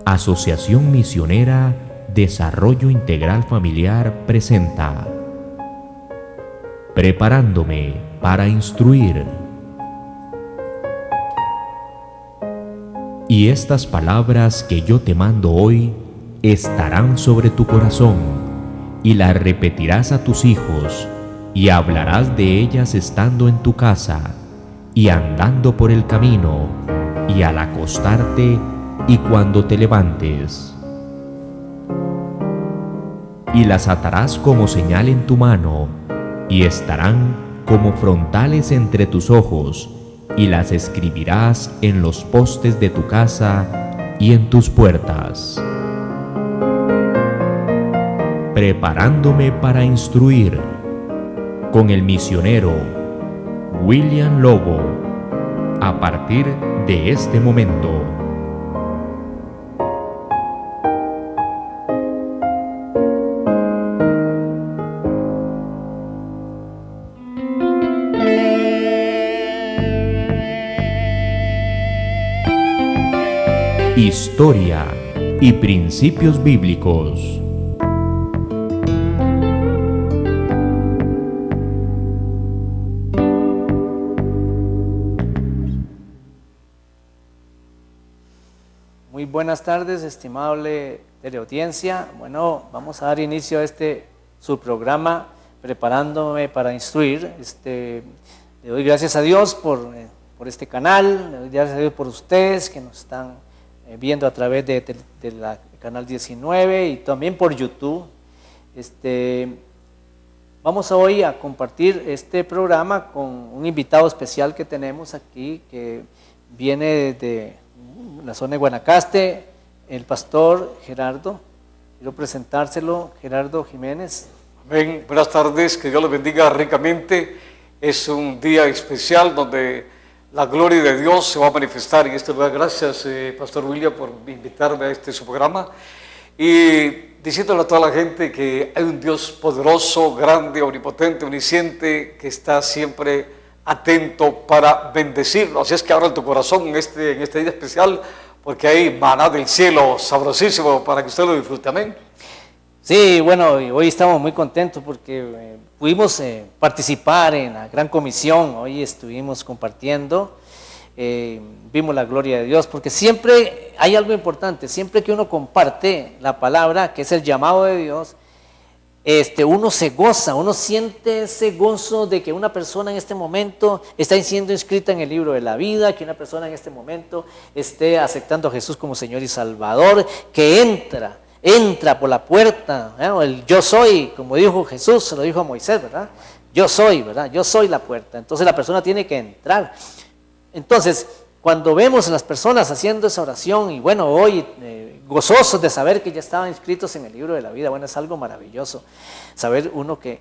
Asociación Misionera Desarrollo Integral Familiar presenta Preparándome para instruir. Y estas palabras que yo te mando hoy estarán sobre tu corazón, y las repetirás a tus hijos, y hablarás de ellas estando en tu casa, y andando por el camino, y al acostarte, y cuando te levantes. Y las atarás como señal en tu mano, y estarán como frontales entre tus ojos, y las escribirás en los postes de tu casa y en tus puertas. Preparándome para instruir, con el misionero William Lobo, a partir de este momento. Historia y principios bíblicos. Muy buenas tardes, estimable teleaudiencia. Bueno, vamos a dar inicio a su programa Preparándome para instruir. Le doy gracias a Dios por este canal, le doy gracias a Dios por ustedes que nos están viendo a través de la canal 19 y también por YouTube. Vamos hoy a compartir este programa con un invitado especial que tenemos aquí, que viene desde la zona de Guanacaste, el pastor Gerardo. Quiero presentárselo, Gerardo Jiménez. Amén. Buenas tardes, que Dios los bendiga ricamente. Es un día especial donde la gloria de Dios se va a manifestar en este lugar. Gracias, Pastor William, por invitarme a su programa. Y diciéndole a toda la gente que hay un Dios poderoso, grande, omnipotente, omnisciente, que está siempre atento para bendecirlo. Así es que abra tu corazón en este día especial, porque hay maná del cielo sabrosísimo para que usted lo disfrute. Amén. Sí, bueno, hoy estamos muy contentos porque pudimos participar en la gran comisión. Hoy estuvimos compartiendo, vimos la gloria de Dios, porque siempre hay algo importante. Siempre que uno comparte la palabra, que es el llamado de Dios, uno se goza, uno siente ese gozo de que una persona en este momento está siendo inscrita en el libro de la vida, que una persona en este momento esté aceptando a Jesús como Señor y Salvador, que entra por la puerta, el yo soy, como dijo Jesús, se lo dijo a Moisés, ¿verdad? Yo soy, ¿verdad? Yo soy la puerta. Entonces la persona tiene que entrar. Entonces, cuando vemos a las personas haciendo esa oración, y bueno, hoy gozosos de saber que ya estaban inscritos en el libro de la vida, bueno, es algo maravilloso. Saber uno que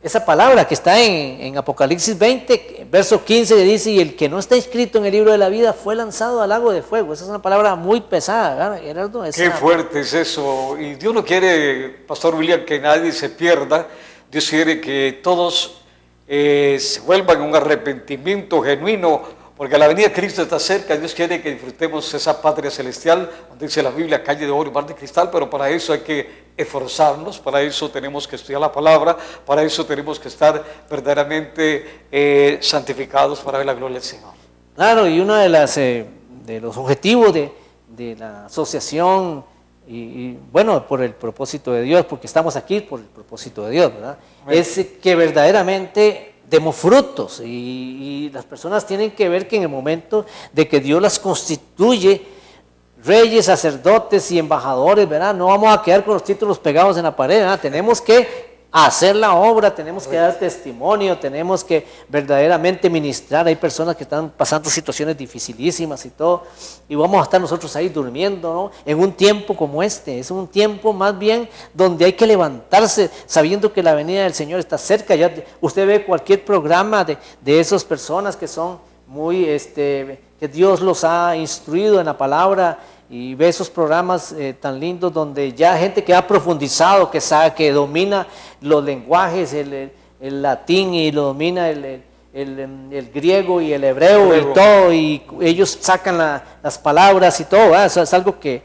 esa palabra que está en Apocalipsis 20, verso 15, dice, y el que no está inscrito en el libro de la vida fue lanzado al lago de fuego. Esa es una palabra muy pesada, ¿verdad, Gerardo? Qué fuerte es eso. Y Dios no quiere, Pastor William, que nadie se pierda. Dios quiere que todos se vuelvan a un arrepentimiento genuino, porque la venida de Cristo está cerca. Dios quiere que disfrutemos esa patria celestial, donde dice la Biblia, calle de oro y mar de cristal, pero para eso hay que esforzarnos, para eso tenemos que estudiar la palabra, para eso tenemos que estar verdaderamente santificados para ver la gloria del Señor. Claro, y uno de los objetivos de la asociación, y bueno, por el propósito de Dios, porque estamos aquí por el propósito de Dios, ¿verdad? Amén. Es que verdaderamente demos frutos, y las personas tienen que ver que en el momento de que Dios las constituye reyes, sacerdotes y embajadores, ¿verdad? No vamos a quedar con los títulos pegados en la pared, ¿verdad? Tenemos que hacer la obra, tenemos que dar testimonio, tenemos que verdaderamente ministrar. Hay personas que están pasando situaciones dificilísimas y todo, y vamos a estar nosotros ahí durmiendo, ¿no? En un tiempo como este, es un tiempo más bien donde hay que levantarse sabiendo que la venida del Señor está cerca. Ya usted ve cualquier programa de esas personas que son muy, que Dios los ha instruido en la palabra, y ve esos programas tan lindos donde ya gente que ha profundizado, que sabe, que domina los lenguajes, el latín, y lo domina el griego y el hebreo y todo, y ellos sacan las palabras y todo, ¿verdad? Eso es algo que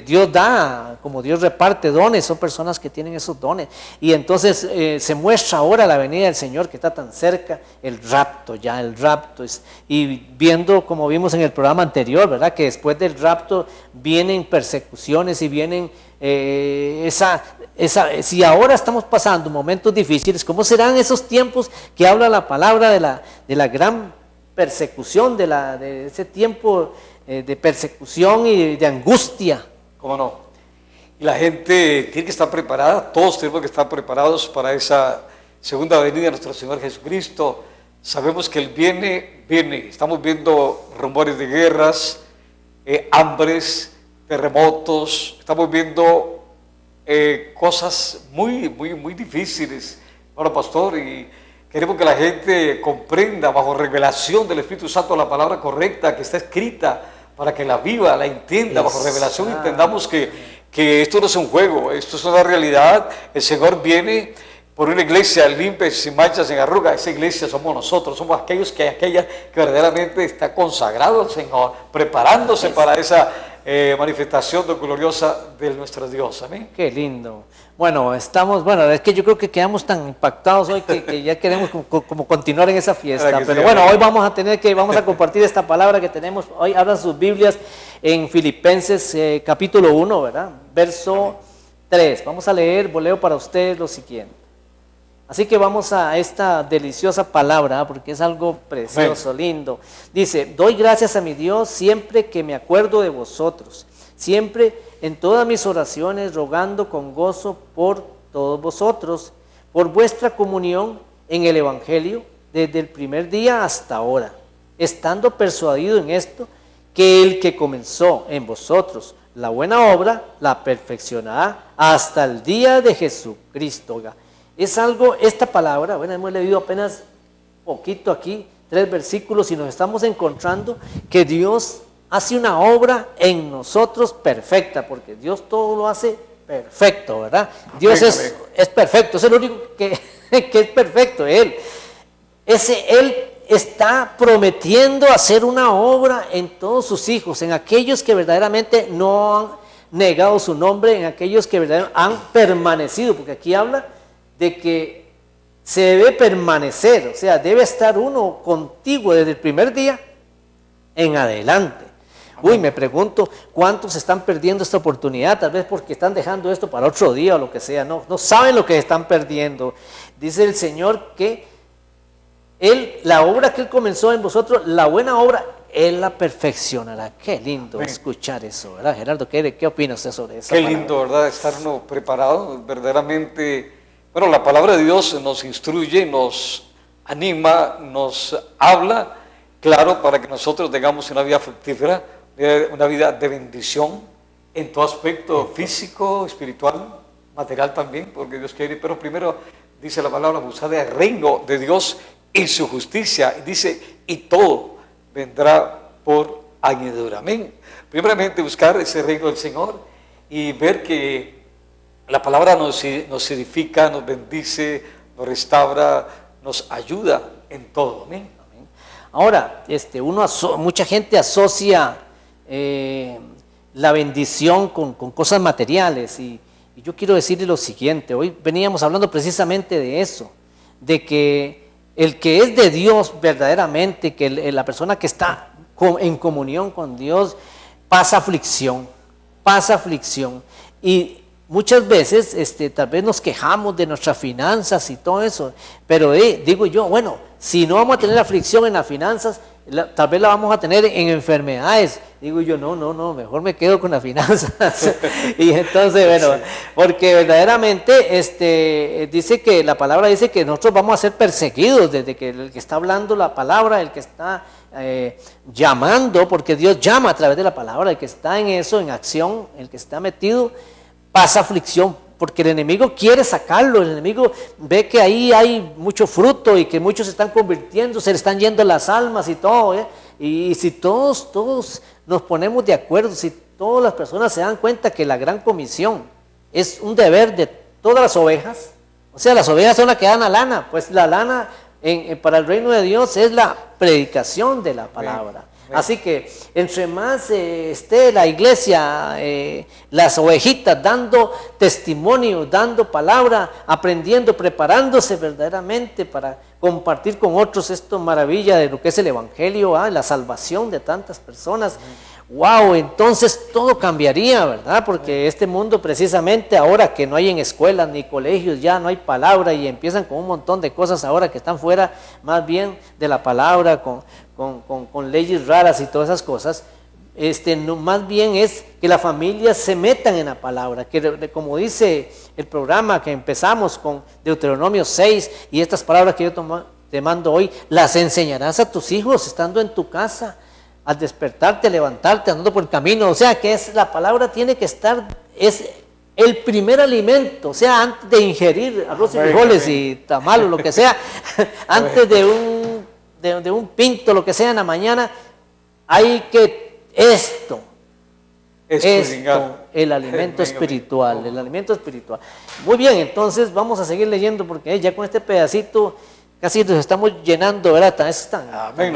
Dios da, como Dios reparte dones, son personas que tienen esos dones. Y entonces se muestra ahora la venida del Señor que está tan cerca, el rapto. Y viendo, como vimos en el programa anterior, ¿verdad? Que después del rapto vienen persecuciones y vienen si ahora estamos pasando momentos difíciles, ¿cómo serán esos tiempos que habla la palabra de la gran persecución, de ese tiempo de persecución y de angustia? ¿Cómo no? Y la gente tiene que estar preparada, todos tenemos que estar preparados para esa segunda venida de nuestro Señor Jesucristo. Sabemos que Él viene, estamos viendo rumores de guerras, hambres, terremotos, estamos viendo cosas muy difíciles, bueno, pastor, y queremos que la gente comprenda bajo revelación del Espíritu Santo la palabra correcta que está escrita, para que la viva, la entienda bajo revelación, entendamos que esto no es un juego, esto es una realidad. El Señor viene por una iglesia limpia, sin manchas, sin arrugas. Esa iglesia somos nosotros, somos aquella que verdaderamente está consagrado al Señor, preparándose para esa manifestación gloriosa de nuestro Dios. Amén. Qué lindo. Bueno, es que yo creo que quedamos tan impactados hoy que ya queremos como continuar en esa fiesta. Pero bueno, hoy vamos a compartir esta palabra que tenemos. Hoy abran sus Biblias en Filipenses capítulo 1, ¿verdad? Verso 3. Vamos a leer, leo para ustedes lo siguiente. Así que vamos a esta deliciosa palabra, porque es algo precioso, lindo. Dice: doy gracias a mi Dios siempre que me acuerdo de vosotros, siempre en todas mis oraciones, rogando con gozo por todos vosotros, por vuestra comunión en el Evangelio, desde el primer día hasta ahora, estando persuadido en esto, que el que comenzó en vosotros la buena obra, la perfeccionará hasta el día de Jesucristo. Es algo, esta palabra, bueno, hemos leído apenas poquito aquí, 3 versículos, y nos estamos encontrando que Dios hace una obra en nosotros perfecta, porque Dios todo lo hace perfecto, ¿verdad? Dios es perfecto, es el único que es perfecto, Él está prometiendo hacer una obra en todos sus hijos, en aquellos que verdaderamente no han negado su nombre, en aquellos que verdaderamente han permanecido, porque aquí habla de que se debe permanecer, o sea, debe estar uno contigo desde el primer día en adelante. Uy, me pregunto cuántos están perdiendo esta oportunidad, tal vez porque están dejando esto para otro día o lo que sea, no saben lo que están perdiendo. Dice el Señor que la obra que Él comenzó en vosotros, la buena obra, Él la perfeccionará. Qué lindo escuchar eso, ¿verdad, Gerardo? ¿Qué opina usted sobre eso? Qué lindo, ¿verdad? Estar uno preparado, verdaderamente. Bueno, la palabra de Dios nos instruye, nos anima, nos habla, claro, para que nosotros tengamos una vida fructífera, una vida de bendición en todo aspecto físico, espiritual, material también, porque Dios quiere. Pero primero dice la palabra: buscad el reino de Dios y su justicia. Y dice: y todo vendrá por añadidura. Amén. Primeramente buscar ese reino del Señor y ver que la palabra nos edifica, nos bendice, nos restaura, nos ayuda en todo. Amén. Ahora, mucha gente asocia la bendición con cosas materiales, y yo quiero decirle lo siguiente. Hoy veníamos hablando precisamente de eso, de que el que es de Dios verdaderamente, que la persona que está en comunión con Dios, pasa aflicción, y muchas veces tal vez nos quejamos de nuestras finanzas y todo eso, pero digo yo, bueno, si no vamos a tener aflicción en las finanzas, tal vez la vamos a tener en enfermedades. Digo yo, no, mejor me quedo con las finanzas. Y entonces, bueno, porque verdaderamente dice que la palabra dice que nosotros vamos a ser perseguidos, desde que el que está hablando la palabra, el que está llamando, porque Dios llama a través de la palabra, el que está en eso, en acción, el que está metido, pasa aflicción, porque el enemigo quiere sacarlo. El enemigo ve que ahí hay mucho fruto y que muchos se están convirtiendo, se le están yendo las almas y todo, y si todos nos ponemos de acuerdo, si todas las personas se dan cuenta que la gran comisión es un deber de todas las ovejas, o sea, las ovejas son las que dan la lana, pues la lana para el reino de Dios es la predicación de la palabra. Así que entre más esté la iglesia, las ovejitas dando testimonio, dando palabra, aprendiendo, preparándose verdaderamente para compartir con otros esto maravilla de lo que es el evangelio, la salvación de tantas personas. Wow, entonces todo cambiaría, ¿verdad? Porque este mundo precisamente ahora que no hay en escuelas ni colegios, ya no hay palabra y empiezan con un montón de cosas ahora que están fuera más bien de la palabra, con leyes raras y todas esas cosas. No, más bien es que las familias se metan en la palabra, que como dice el programa que empezamos con Deuteronomio 6 y estas palabras que yo te mando hoy, las enseñarás a tus hijos estando en tu casa, al despertarte, levantarte, andando por el camino. O sea que la palabra tiene que estar, es el primer alimento. O sea, antes de ingerir arroz y frijoles y tamal o lo que sea, antes de un pinto, lo que sea en la mañana, hay que el alimento espiritual, el alimento espiritual. Muy bien, entonces vamos a seguir leyendo porque ya con este pedacito casi nos estamos llenando, ¿verdad? Es tan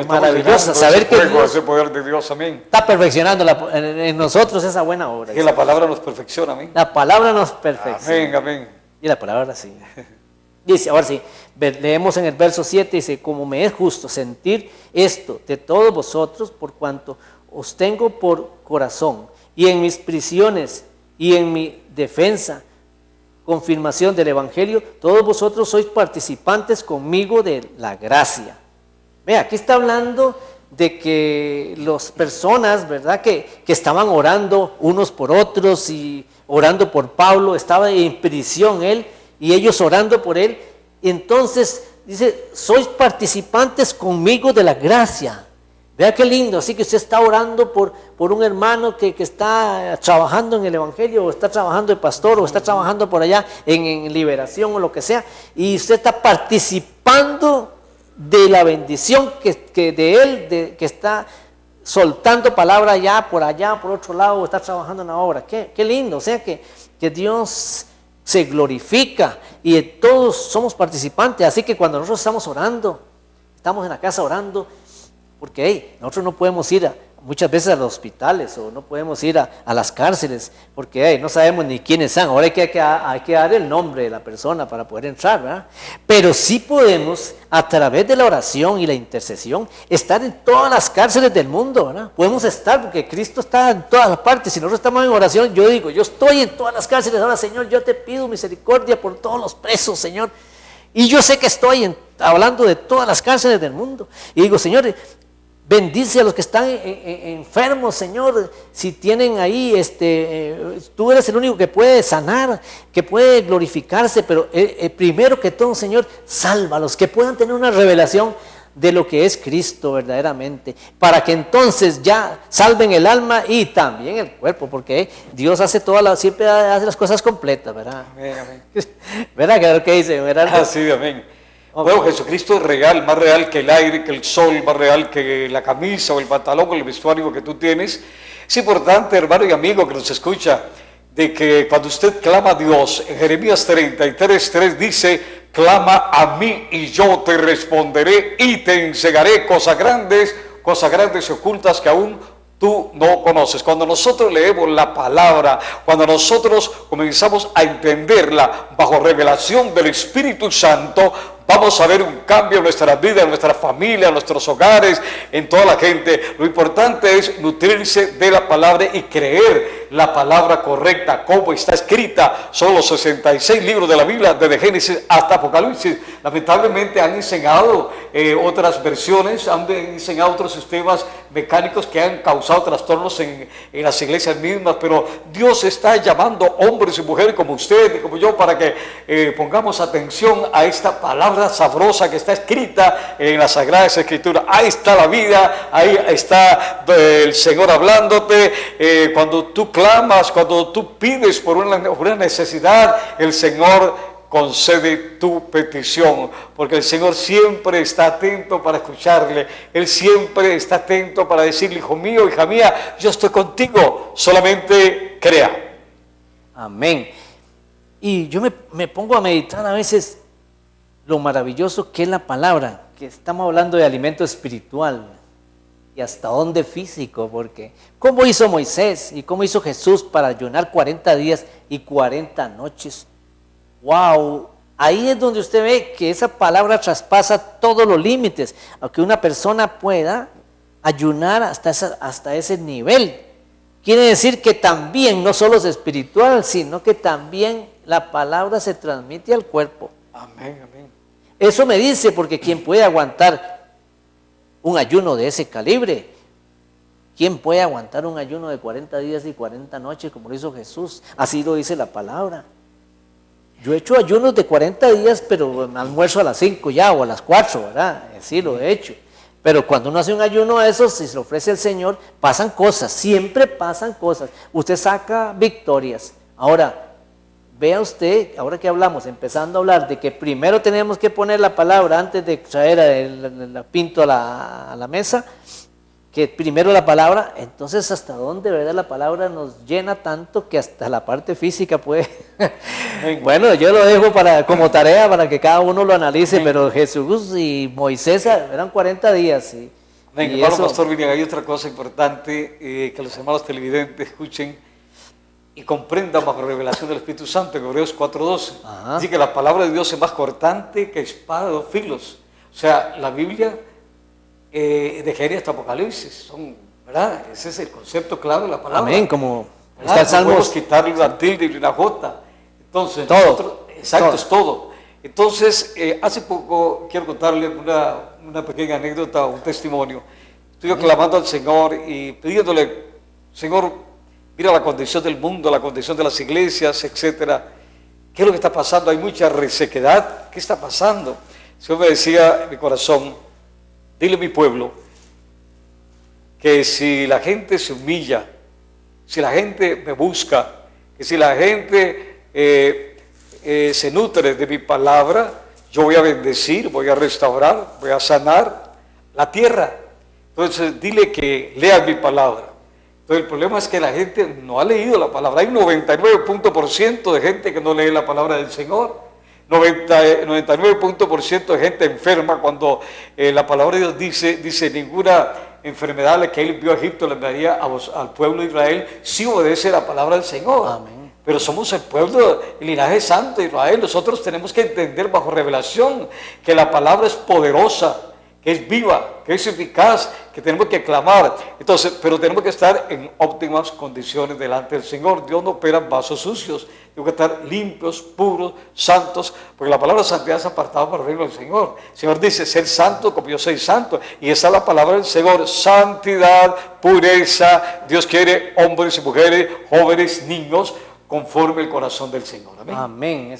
maravilloso saber que Dios, ese poder de Dios, amén, está perfeccionando en nosotros esa buena obra. Que la palabra nos perfecciona, amén. La palabra nos perfecciona. Amén, amén. Y la palabra sí. Dice, ahora sí, leemos en el verso 7, dice, como me es justo sentir esto de todos vosotros, por cuanto os tengo por corazón, y en mis prisiones y en mi defensa, confirmación del Evangelio, todos vosotros sois participantes conmigo de la gracia. Vea, aquí está hablando de que las personas, ¿verdad?, que estaban orando unos por otros y orando por Pablo, estaba en prisión él y ellos orando por él. Y entonces dice, sois participantes conmigo de la gracia. Vea qué lindo, así que usted está orando por un hermano que está trabajando en el Evangelio, o está trabajando de pastor, o está trabajando por allá en liberación o lo que sea, y usted está participando de la bendición que de él, que está soltando palabra allá, por otro lado, o está trabajando en la obra. Qué lindo, o sea que Dios se glorifica y todos somos participantes. Así que cuando nosotros estamos orando, estamos en la casa orando, porque nosotros no podemos ir muchas veces a los hospitales o no podemos ir a las cárceles porque no sabemos ni quiénes son. Ahora hay que dar el nombre de la persona para poder entrar, ¿verdad? Pero sí podemos, a través de la oración y la intercesión, estar en todas las cárceles del mundo, ¿verdad? Podemos estar porque Cristo está en todas las partes. Si nosotros estamos en oración, yo digo, yo estoy en todas las cárceles. Ahora, Señor, yo te pido misericordia por todos los presos, Señor. Y yo sé que estoy hablando de todas las cárceles del mundo. Y digo, Señor, bendice a los que están enfermos, Señor. Si tienen ahí, tú eres el único que puede sanar, que puede glorificarse, pero primero que todo, Señor, sálvalos, que puedan tener una revelación de lo que es Cristo verdaderamente, para que entonces ya salven el alma y también el cuerpo, porque Dios siempre hace las cosas completas, ¿verdad? Amén, amén. ¿Verdad? ¿Qué es lo que dice? ¿Verdad? Sí, amén. Bueno, Jesucristo es real, más real que el aire, que el sol, más real que la camisa o el pantalón o el vestuario que tú tienes. Es importante, hermano y amigo que nos escucha, de que cuando usted clama a Dios, en Jeremías 33:3 dice, clama a mí y yo te responderé y te enseñaré cosas grandes y ocultas que aún tú no conoces. Cuando nosotros leemos la palabra, cuando nosotros comenzamos a entenderla bajo revelación del Espíritu Santo, vamos a ver un cambio en nuestras vidas, en nuestra familia, en nuestros hogares, en toda la gente. Lo importante es nutrirse de la palabra y creer la palabra correcta, como está escrita. Son los 66 libros de la Biblia, desde Génesis hasta Apocalipsis. Lamentablemente han enseñado otras versiones, han enseñado otros sistemas mecánicos que han causado trastornos en las iglesias mismas, pero Dios está llamando hombres y mujeres como usted y como yo para que pongamos atención a esta palabra sabrosa que está escrita en las Sagradas Escrituras. Ahí está la vida, ahí está el Señor hablándote. Cuando tú clamas, cuando tú pides por una necesidad, el Señor concede tu petición, porque el Señor siempre está atento para escucharle. Él siempre está atento para decirle, hijo mío, hija mía, yo estoy contigo, solamente crea. Amén. Y yo me pongo a meditar a veces, lo maravilloso que es la palabra, que estamos hablando de alimento espiritual y hasta dónde físico, porque ¿cómo hizo Moisés y cómo hizo Jesús para ayunar 40 días y 40 noches? ¡Wow! Ahí es donde usted ve que esa palabra traspasa todos los límites, aunque una persona pueda ayunar hasta ese nivel. Quiere decir que también, no solo es espiritual, sino que también la palabra se transmite al cuerpo. Amén, amén. Eso me dice, porque ¿quién puede aguantar un ayuno de ese calibre? ¿Quién puede aguantar un ayuno de 40 días y 40 noches como lo hizo Jesús? Así lo dice la palabra. Yo he hecho ayunos de 40 días, pero almuerzo a las 5 ya, o a las 4, ¿verdad? Sí, lo he hecho. Pero cuando uno hace un ayuno de esos, si se lo ofrece al Señor, pasan cosas, siempre pasan cosas. Usted saca victorias. Ahora, vea usted, ahora que hablamos, empezando a hablar de que primero tenemos que poner la palabra antes de traer el pinto a la mesa, que primero la palabra, entonces hasta dónde, ¿verdad? La palabra nos llena tanto que hasta la parte física puede. Bueno, yo lo dejo como tarea para que cada uno lo analice, pero Jesús y Moisés eran 40 días. Hermano Pastor William, hay otra cosa importante que los hermanos televidentes escuchen y comprendan bajo revelación del Espíritu Santo en Hebreos 4:12. Dice que la palabra de Dios es más cortante que espada de 2 filos. O sea, la Biblia de Génesis hasta Apocalipsis, ¿verdad? Ese es el concepto claro de la palabra. Amén, como está el Salmo. No podemos quitarle una tilde y una jota. Entonces, todo. Exacto, es todo. Entonces, hace poco quiero contarle una pequeña anécdota, un testimonio. Estuve clamando al Señor y pidiéndole, Señor, mira la condición del mundo, la condición de las iglesias, etcétera. ¿Qué es lo que está pasando? Hay mucha resequedad. ¿Qué está pasando? El Señor me decía en mi corazón, dile a mi pueblo que si la gente se humilla, si la gente me busca, que si la gente se nutre de mi palabra, yo voy a bendecir, voy a restaurar, voy a sanar la tierra. Entonces dile que lea mi palabra. Entonces el problema es que la gente no ha leído la palabra. Hay un 99% de gente que no lee la palabra del Señor. 99% de gente enferma cuando la palabra de Dios dice ninguna enfermedad que él envió a Egipto le enviaría al pueblo de Israel si obedece la palabra del Señor. Amén. Pero somos el pueblo, el linaje santo de Israel. Nosotros tenemos que entender bajo revelación que la palabra es poderosa, que es viva, que es eficaz, que tenemos que clamar. Entonces, pero tenemos que estar en óptimas condiciones delante del Señor. Dios no opera en vasos sucios. Tenemos que estar limpios, puros, santos, porque la palabra santidad es apartada para el reino del Señor. El Señor dice, ser santo como yo soy santo. Y esa es la palabra del Señor, santidad, pureza. Dios quiere hombres y mujeres, jóvenes, niños, conforme el corazón del Señor. Amén. Amén.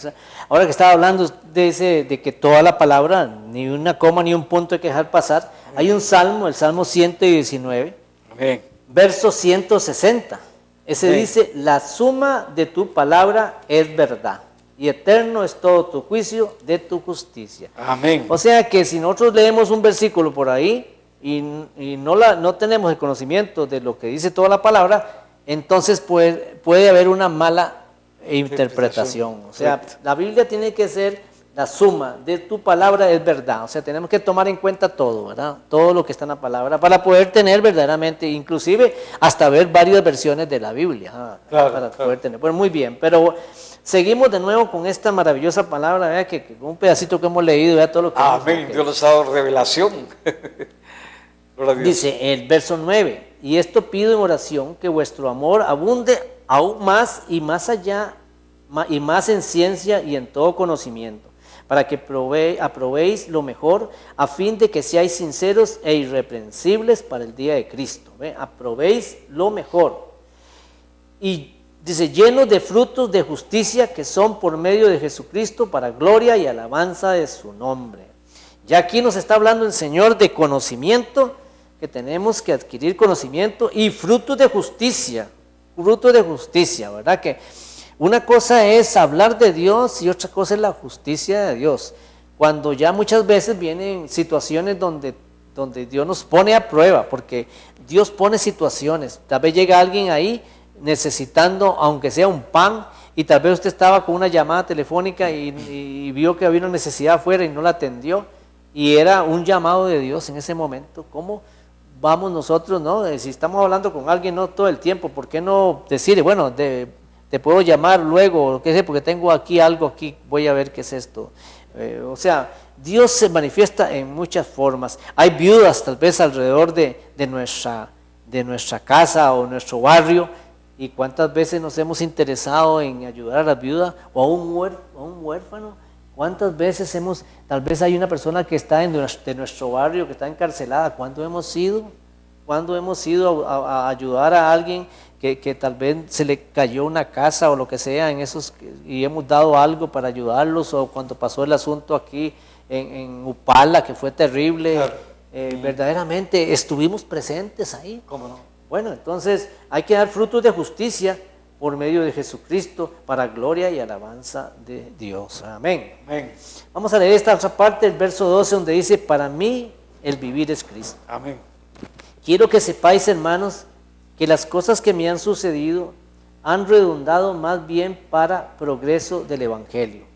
Ahora que estaba hablando de que toda la palabra, ni una coma ni un punto hay que dejar pasar, hay un salmo, el Salmo 119, Amén. Verso 160. Ese Amén. dice, la suma de tu palabra es verdad, y eterno es todo tu juicio de tu justicia. Amén. O sea que si nosotros leemos un versículo por ahí y no tenemos el conocimiento de lo que dice toda la palabra, entonces puede haber una mala interpretación. O sea, la Biblia tiene que ser la suma de tu palabra es verdad. O sea, tenemos que tomar en cuenta todo, ¿verdad? Todo lo que está en la palabra para poder tener verdaderamente, inclusive hasta ver varias versiones de la Biblia. Para poder tener. Bueno, muy bien, pero seguimos de nuevo con esta maravillosa palabra, ¿verdad? Que un pedacito que hemos leído, ¿verdad? Todo lo que amén, Dios nos ha dado revelación. Dice el verso 9, y esto pido en oración, que vuestro amor abunde aún más y más allá, y más en ciencia y en todo conocimiento, para que aprobéis lo mejor, a fin de que seáis sinceros e irreprensibles para el día de Cristo. ¿Ve? Aprobéis lo mejor. Y dice, llenos de frutos de justicia que son por medio de Jesucristo para gloria y alabanza de su nombre. Ya aquí nos está hablando el Señor de conocimiento, que tenemos que adquirir conocimiento y frutos de justicia, ¿verdad? Que una cosa es hablar de Dios y otra cosa es la justicia de Dios. Cuando ya muchas veces vienen situaciones donde Dios nos pone a prueba, porque Dios pone situaciones. Tal vez llega alguien ahí necesitando, aunque sea un pan, y tal vez usted estaba con una llamada telefónica y vio que había una necesidad afuera y no la atendió, y era un llamado de Dios en ese momento. ¿Cómo vamos nosotros, no? Si estamos hablando con alguien no todo el tiempo, ¿por qué no decirle, bueno, te puedo llamar luego, o qué sé, porque tengo aquí algo aquí, voy a ver qué es esto? O sea, Dios se manifiesta en muchas formas. Hay viudas tal vez alrededor de nuestra casa o nuestro barrio, y cuántas veces nos hemos interesado en ayudar a la viuda o a un huérfano. Cuántas veces tal vez hay una persona que está de nuestro barrio que está encarcelada. ¿Cuándo hemos ido a ayudar a alguien que tal vez se le cayó una casa o lo que sea y hemos dado algo para ayudarlos? O cuando pasó el asunto aquí en Upala, que fue terrible, claro. Verdaderamente estuvimos presentes ahí. ¿Cómo no? Bueno, entonces hay que dar frutos de justicia por medio de Jesucristo, para gloria y alabanza de Dios. Amén. Amén. Vamos a leer esta otra parte, el verso 12, donde dice, para mí el vivir es Cristo. Amén. Quiero que sepáis, hermanos, que las cosas que me han sucedido han redundado más bien para progreso del Evangelio.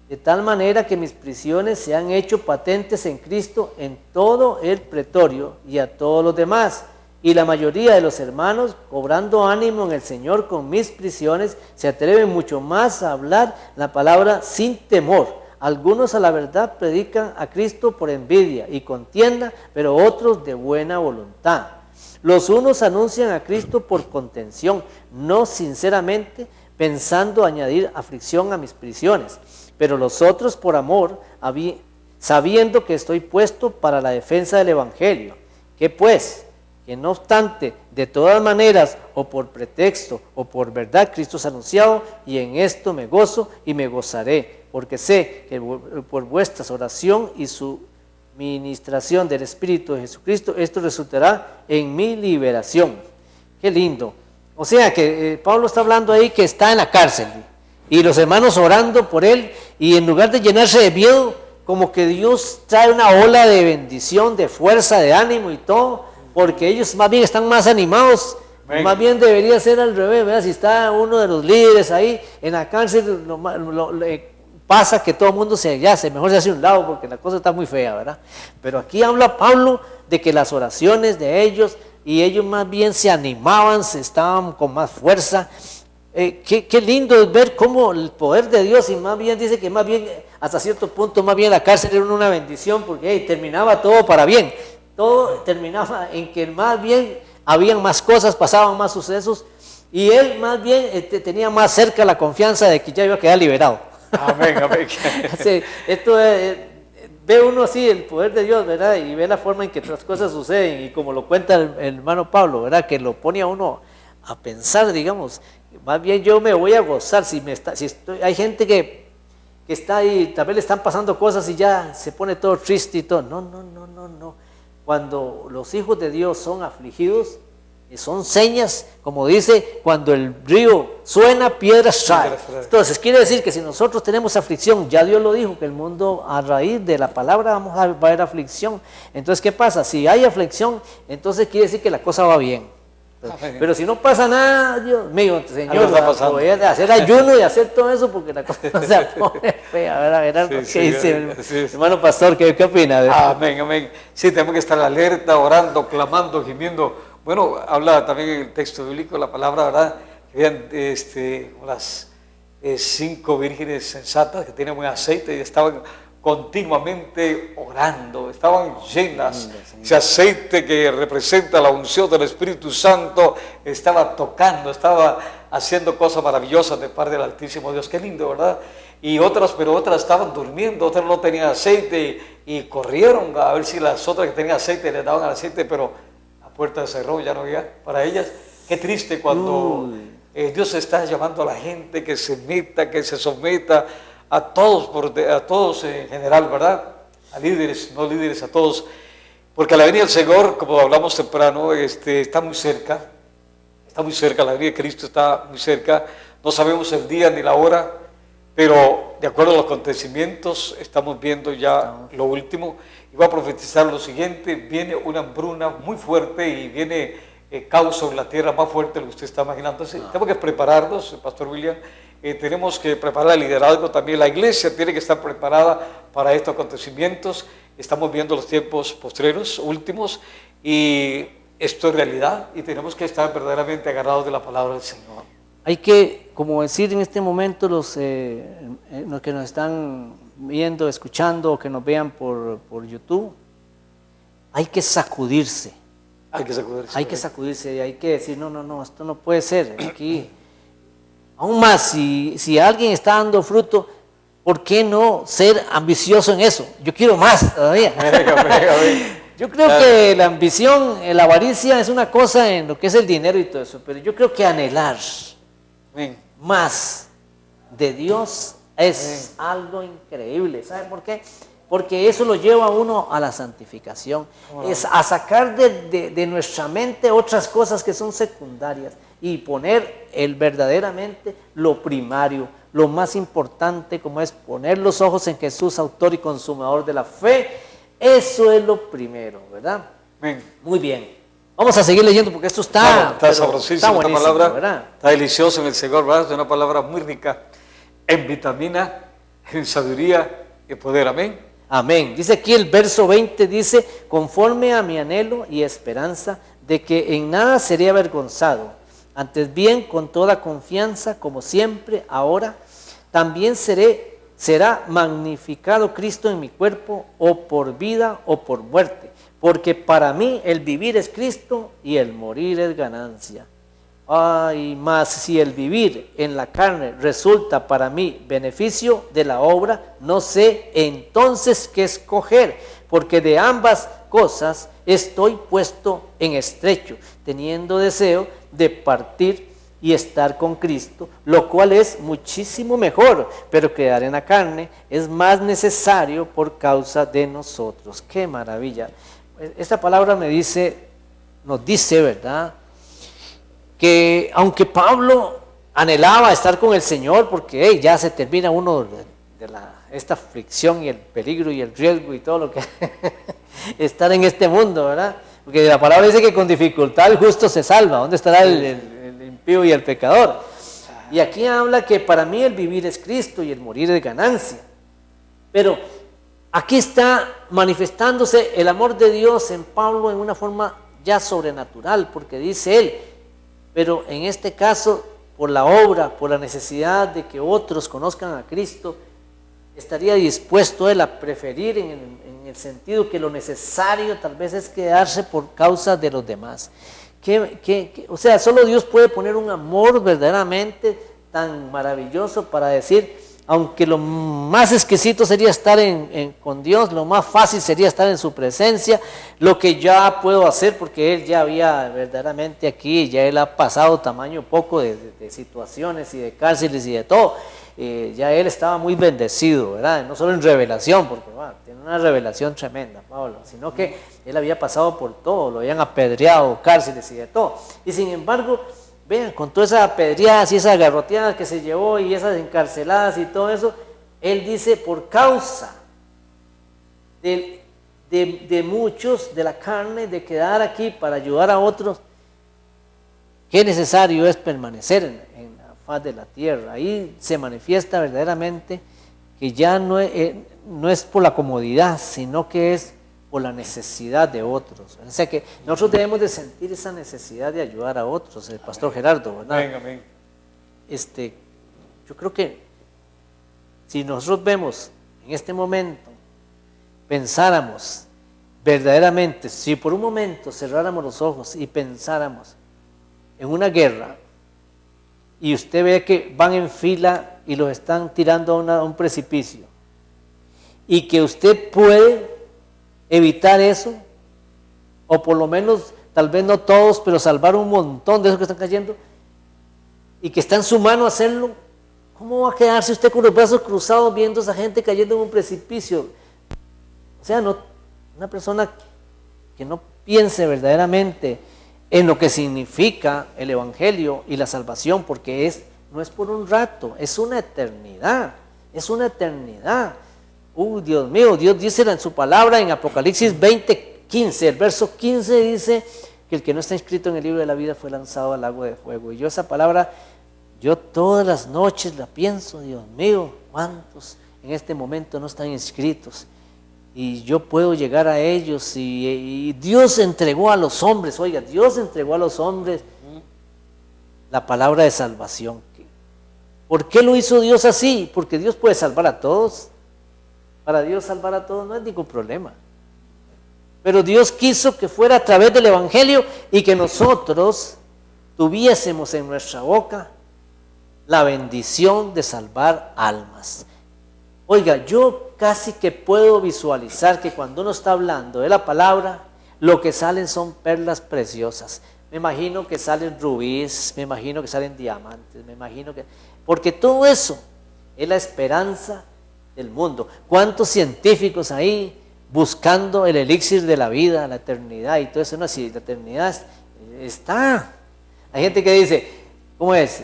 De tal manera que mis prisiones se han hecho patentes en Cristo en todo el pretorio y a todos los demás. Y la mayoría de los hermanos, cobrando ánimo en el Señor con mis prisiones, se atreven mucho más a hablar la palabra sin temor. Algunos a la verdad predican a Cristo por envidia y contienda, pero otros de buena voluntad. Los unos anuncian a Cristo por contención, no sinceramente, pensando añadir aflicción a mis prisiones, pero los otros por amor, sabiendo que estoy puesto para la defensa del Evangelio. ¿Qué pues? Que no obstante, de todas maneras, o por pretexto, o por verdad, Cristo es anunciado, y en esto me gozo y me gozaré, porque sé que por vuestra oración y su ministración del Espíritu de Jesucristo, esto resultará en mi liberación. Qué lindo. O sea que Pablo está hablando ahí que está en la cárcel, y los hermanos orando por él, y en lugar de llenarse de miedo, como que Dios trae una ola de bendición, de fuerza, de ánimo y todo, porque ellos más bien están más animados. Amén. Más bien debería ser al revés, ¿verdad? Si está uno de los líderes ahí en la cárcel, pasa que todo el mundo mejor se hace a un lado porque la cosa está muy fea, ¿verdad? Pero aquí habla Pablo de que las oraciones de ellos, y ellos más bien se animaban, estaban con más fuerza. Qué lindo es ver cómo el poder de Dios, y más bien dice que más bien hasta cierto punto más bien la cárcel era una bendición, porque terminaba todo para bien. Todo terminaba en que más bien habían más cosas, pasaban más sucesos, y él más bien tenía más cerca la confianza de que ya iba a quedar liberado. Amén, amén. Sí, esto ve uno así el poder de Dios, ¿verdad? Y ve la forma en que las cosas suceden, y como lo cuenta el hermano Pablo, ¿verdad? Que lo pone a uno a pensar, digamos, más bien yo me voy a gozar hay gente que está ahí, tal vez le están pasando cosas y ya se pone todo triste y todo. No. Cuando los hijos de Dios son afligidos, son señas, como dice, cuando el río suena, piedras trae. Entonces, quiere decir que si nosotros tenemos aflicción, ya Dios lo dijo, que el mundo a raíz de la palabra va a haber aflicción. Entonces, ¿qué pasa? Si hay aflicción, entonces quiere decir que la cosa va bien. Pero si no pasa nada, Dios mío, Señor, voy a hacer ayuno y hacer todo eso porque la cosa se pone fea. A ver lo que dice hermano pastor, ¿qué opina? Amén, amén. Sí, tenemos que estar alerta, orando, clamando, gimiendo. Bueno, habla también en el texto bíblico la palabra, ¿verdad? Que habían las 5 vírgenes sensatas que tenían buen aceite y estaban continuamente orando, estaban llenas. Ese aceite que representa la unción del Espíritu Santo estaba tocando, estaba haciendo cosas maravillosas de parte del Altísimo Dios. Qué lindo, ¿verdad? Pero otras estaban durmiendo, otras no tenían aceite y corrieron a ver si las otras que tenían aceite les daban el aceite, pero la puerta se cerró, ya no había para ellas. Qué triste cuando Dios está llamando a la gente que se meta, que se someta, a todos en general, ¿verdad? A líderes, no líderes, a todos, porque la venida del Señor, como hablamos temprano, está muy cerca, la venida de Cristo está muy cerca. No sabemos el día ni la hora, pero de acuerdo a los acontecimientos estamos viendo ya lo último. Y voy a profetizar lo siguiente: viene una hambruna muy fuerte y viene caos en la tierra más fuerte de lo que usted está imaginando. Tenemos que prepararnos, Pastor William, tenemos que preparar el liderazgo también. La iglesia tiene que estar preparada para estos acontecimientos. Estamos viendo los tiempos postreros, últimos, y esto es realidad y tenemos que estar verdaderamente agarrados de la palabra del Señor. Hay que, como decir en este momento, los que nos están viendo, escuchando o que nos vean por YouTube, hay que sacudirse. Hay que sacudirse. Hay que sacudirse y hay que decir, no, esto no puede ser. Aquí, aún más, si alguien está dando fruto, ¿por qué no ser ambicioso en eso? Yo quiero más todavía. Yo creo que la ambición, la avaricia es una cosa en lo que es el dinero y todo eso, pero yo creo que anhelar más de Dios es algo increíble. ¿Sabe por qué? Porque eso lo lleva a uno a la santificación, es a sacar de nuestra mente otras cosas que son secundarias y poner verdaderamente lo primario, lo más importante, como es poner los ojos en Jesús, autor y consumador de la fe. Eso es lo primero, ¿verdad? Amén. Muy bien. Vamos a seguir leyendo porque esto está sabrosísimo, está buenísimo, esta palabra, ¿verdad? está delicioso en el Señor, ¿verdad? Es una palabra muy rica en vitamina, en sabiduría y poder. Amén. Amén. Dice aquí el verso 20, dice, conforme a mi anhelo y esperanza de que en nada seré avergonzado, antes bien con toda confianza, como siempre, ahora, también será magnificado Cristo en mi cuerpo, o por vida o por muerte, porque para mí el vivir es Cristo y el morir es ganancia. Ay, más si el vivir en la carne resulta para mí beneficio de la obra, no sé entonces qué escoger, porque de ambas cosas estoy puesto en estrecho, teniendo deseo de partir y estar con Cristo, lo cual es muchísimo mejor, pero quedar en la carne es más necesario por causa de nosotros. ¡Qué maravilla! Esta palabra nos dice, ¿verdad?, que aunque Pablo anhelaba estar con el Señor, porque ya se termina uno de esta aflicción y el peligro y el riesgo y todo lo que estar en este mundo, ¿verdad? Porque la palabra dice que con dificultad el justo se salva. ¿Dónde estará el impío y el pecador? Y aquí habla que para mí el vivir es Cristo y el morir es ganancia. Pero aquí está manifestándose el amor de Dios en Pablo en una forma ya sobrenatural, porque dice él, pero en este caso, por la obra, por la necesidad de que otros conozcan a Cristo, estaría dispuesto él a preferir en el sentido que lo necesario tal vez es quedarse por causa de los demás. O sea, solo Dios puede poner un amor verdaderamente tan maravilloso para decir, aunque lo más exquisito sería estar con Dios, lo más fácil sería estar en su presencia, lo que ya puedo hacer, porque Él ya había verdaderamente aquí, ya Él ha pasado tamaño poco de situaciones y de cárceles y de todo, ya Él estaba muy bendecido, ¿verdad? No solo en revelación, porque tiene una revelación tremenda, Pablo, sino que Él había pasado por todo, lo habían apedreado, cárceles y de todo, y sin embargo, vean, con todas esas apedreadas y esas garroteadas que se llevó y esas encarceladas y todo eso, él dice, por causa de muchos, de la carne, de quedar aquí para ayudar a otros, qué necesario es permanecer en la faz de la tierra. Ahí se manifiesta verdaderamente que ya no es por la comodidad, sino que es por la necesidad de otros. O sea que nosotros debemos de sentir esa necesidad de ayudar a otros, el pastor Gerardo, ¿verdad? Amén, amén. Yo creo que si nosotros vemos en este momento, pensáramos verdaderamente, si por un momento cerráramos los ojos y pensáramos en una guerra, y usted ve que van en fila y los están tirando a un precipicio, y que usted puede evitar eso, o por lo menos, tal vez no todos, pero salvar un montón de esos que están cayendo, y que está en su mano hacerlo, ¿cómo va a quedarse usted con los brazos cruzados viendo a esa gente cayendo en un precipicio? O sea, una persona que no piense verdaderamente en lo que significa el Evangelio y la salvación, porque no es por un rato, es una eternidad, es una eternidad. Dios mío, Dios dice en su palabra en Apocalipsis 20:15, el verso 15 dice que el que no está inscrito en el libro de la vida fue lanzado al lago de fuego. Y yo esa palabra, yo todas las noches la pienso, Dios mío, ¿cuántos en este momento no están inscritos? Y yo puedo llegar a ellos y Dios entregó a los hombres, oiga, Dios entregó a los hombres la palabra de salvación. ¿Por qué lo hizo Dios así? Porque Dios puede salvar a todos. Para Dios salvar a todos no es ningún problema. Pero Dios quiso que fuera a través del Evangelio y que nosotros tuviésemos en nuestra boca la bendición de salvar almas. Oiga, yo casi que puedo visualizar que cuando uno está hablando de la palabra, lo que salen son perlas preciosas. Me imagino que salen rubíes, me imagino que salen diamantes, me imagino que... Porque todo eso es la esperanza del mundo. ¿Cuántos científicos ahí buscando el elixir de la vida, la eternidad y todo eso? No, si la eternidad está. Hay gente que dice, ¿cómo es?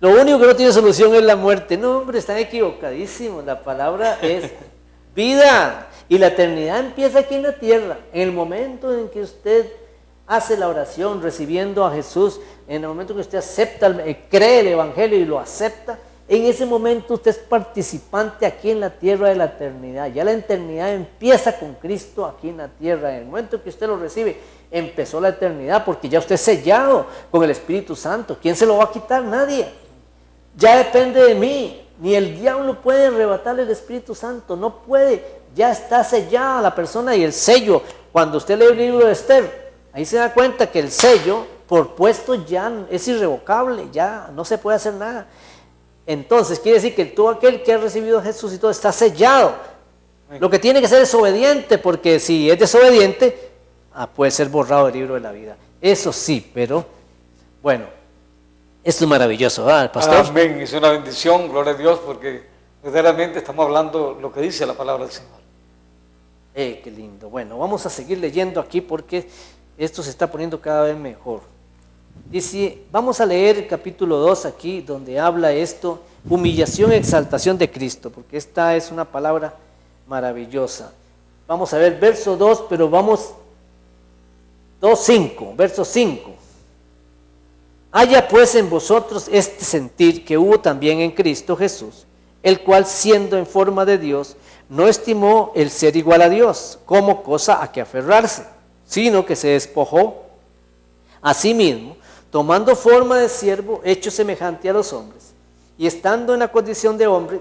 Lo único que no tiene solución es la muerte. No, hombre, están equivocadísimos. La palabra es vida. Y la eternidad empieza aquí en la tierra. En el momento en que usted hace la oración recibiendo a Jesús, en el momento que usted acepta, cree el Evangelio y lo acepta, en ese momento usted es participante aquí en la tierra de la eternidad. Ya la eternidad empieza con Cristo aquí en la tierra. En el momento que usted lo recibe, empezó la eternidad, porque ya usted es sellado con el Espíritu Santo. ¿Quién se lo va a quitar? Nadie. Ya depende de mí. Ni el diablo puede arrebatarle el Espíritu Santo. No puede. Ya está sellada la persona y el sello. Cuando usted lee el libro de Esther, ahí se da cuenta que el sello por puesto ya es irrevocable. Ya no se puede hacer nada. Entonces quiere decir que todo aquel que ha recibido a Jesús y todo está sellado. Lo que tiene que ser es obediente, porque si es desobediente, puede ser borrado del libro de la vida. Eso sí, pero bueno, esto es maravilloso, ¿verdad, pastor? Amén, es una bendición, gloria a Dios, porque verdaderamente estamos hablando lo que dice la palabra del Señor. Qué lindo. Bueno, vamos a seguir leyendo aquí porque esto se está poniendo cada vez mejor. Dice, vamos a leer el capítulo 2 aquí, donde habla esto, humillación y exaltación de Cristo, porque esta es una palabra maravillosa. Vamos a ver verso 2, pero vamos 2:5, verso 5. Haya pues en vosotros este sentir que hubo también en Cristo Jesús, el cual siendo en forma de Dios, no estimó el ser igual a Dios como cosa a que aferrarse, sino que se despojó a sí mismo, tomando forma de siervo, hecho semejante a los hombres, y estando en la condición de hombre,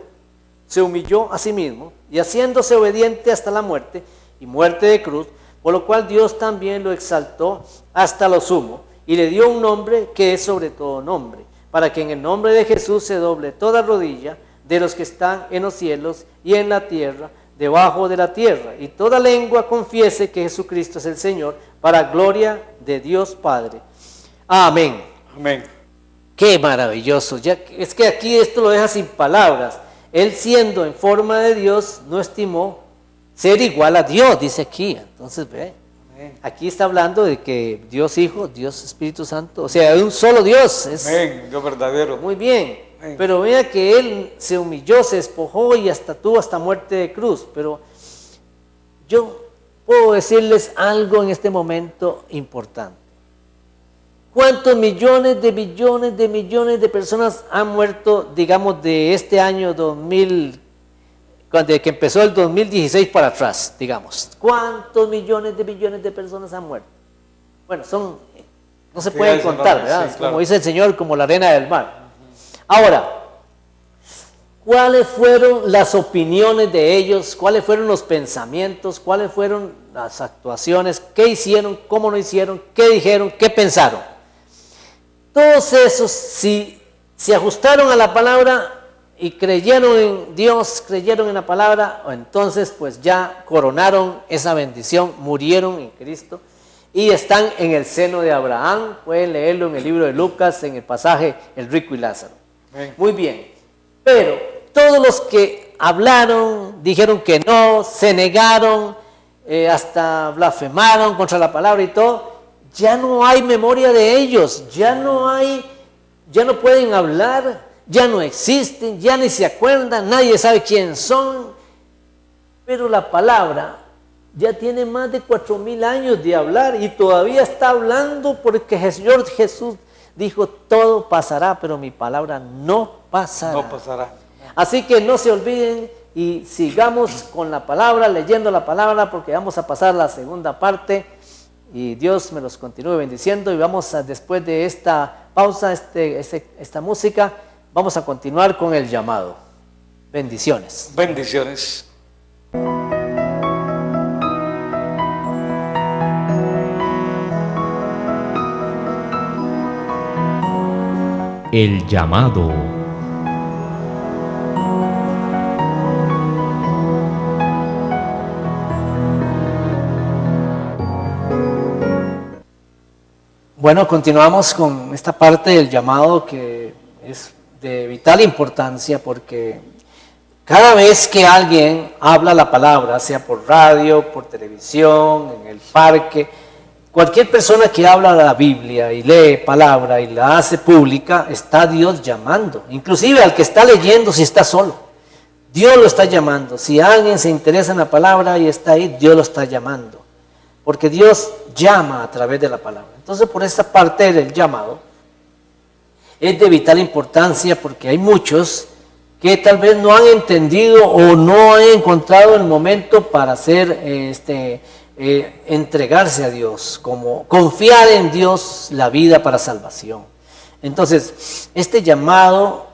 se humilló a sí mismo, y haciéndose obediente hasta la muerte, y muerte de cruz, por lo cual Dios también lo exaltó hasta lo sumo, y le dio un nombre que es sobre todo nombre, para que en el nombre de Jesús se doble toda rodilla de los que están en los cielos y en la tierra, debajo de la tierra, y toda lengua confiese que Jesucristo es el Señor, para gloria de Dios Padre. Amén. Amén. Qué maravilloso. Ya, es que aquí esto lo deja sin palabras. Él siendo en forma de Dios, no estimó ser igual a Dios, dice aquí. Entonces, ve, aquí está hablando de que Dios Hijo, Dios Espíritu Santo, o sea, hay un solo Dios. Amén, Dios verdadero. Muy bien. Amén. Pero vea que Él se humilló, se despojó y hasta tuvo hasta muerte de cruz. Pero yo puedo decirles algo en este momento importante. ¿Cuántos millones de personas han muerto, digamos, de este año 2000, desde que empezó el 2016 para atrás, digamos? ¿Cuántos millones de personas han muerto? Bueno, no se pueden contar, ¿verdad? Sí, claro. Como dice el Señor, como la arena del mar. Ahora, ¿cuáles fueron las opiniones de ellos? ¿Cuáles fueron los pensamientos? ¿Cuáles fueron las actuaciones? ¿Qué hicieron? ¿Cómo no hicieron? ¿Qué dijeron? ¿Qué pensaron? Todos esos, si se ajustaron a la palabra y creyeron en Dios, creyeron en la palabra, entonces pues ya coronaron esa bendición, murieron en Cristo y están en el seno de Abraham. Pueden leerlo en el libro de Lucas, en el pasaje El rico y Lázaro. Bien. Muy bien, pero todos los que hablaron, dijeron que no, se negaron, hasta blasfemaron contra la palabra y todo, ya no hay memoria de ellos, ya no pueden hablar, ya no existen, ya ni se acuerdan, nadie sabe quién son, pero la palabra Ya tiene más de 4000 años de hablar y todavía está hablando porque el Señor Jesús dijo, todo pasará, pero mi palabra no pasará. No pasará. Así que no se olviden y sigamos con la palabra, leyendo la palabra, porque vamos a pasar la segunda parte y Dios me los continúe bendiciendo. Y vamos a, después de esta pausa, esta música, vamos a continuar con el llamado. Bendiciones. Bendiciones. El llamado. Bueno, continuamos con esta parte del llamado que es de vital importancia porque cada vez que alguien habla la palabra, sea por radio, por televisión, en el parque, cualquier persona que habla la Biblia y lee palabra y la hace pública, está Dios llamando. Inclusive al que está leyendo si está solo, Dios lo está llamando. Si alguien se interesa en la palabra y está ahí, Dios lo está llamando. Porque Dios llama a través de la palabra. Entonces, por esta parte del llamado, es de vital importancia porque hay muchos que tal vez no han entendido o no han encontrado el momento para hacer entregarse a Dios, como confiar en Dios la vida para salvación. Entonces, este llamado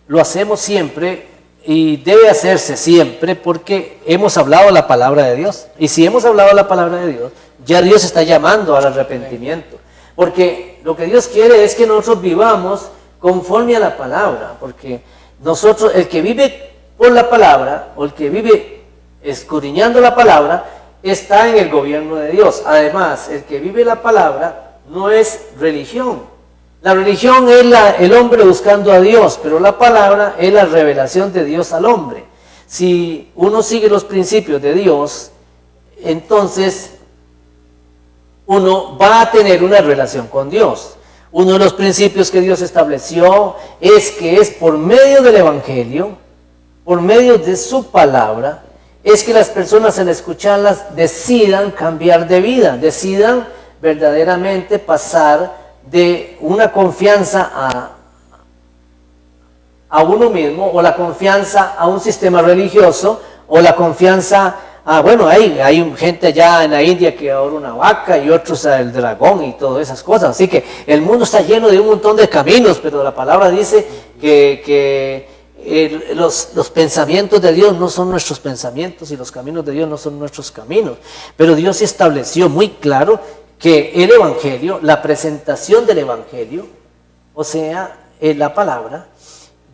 lo hacemos siempre y debe hacerse siempre porque hemos hablado la palabra de Dios. Y si hemos hablado la palabra de Dios, ya Dios está llamando al arrepentimiento. Porque lo que Dios quiere es que nosotros vivamos conforme a la palabra. Porque nosotros, el que vive por la palabra, o el que vive escudriñando la palabra, está en el gobierno de Dios. Además, el que vive la palabra no es religión. La religión es el hombre buscando a Dios, pero la palabra es la revelación de Dios al hombre. Si uno sigue los principios de Dios, entonces uno va a tener una relación con Dios. Uno de los principios que Dios estableció es que es por medio del Evangelio, por medio de su palabra, es que las personas al escucharlas decidan cambiar de vida, decidan verdaderamente pasar de una confianza a uno mismo, o la confianza a un sistema religioso, o la confianza a, bueno, hay gente allá en la India que adora una vaca y otros al dragón y todas esas cosas. Así que el mundo está lleno de un montón de caminos, pero la palabra dice que los pensamientos de Dios no son nuestros pensamientos y los caminos de Dios no son nuestros caminos. Pero Dios estableció muy claro que el Evangelio, la presentación del Evangelio, o sea, la palabra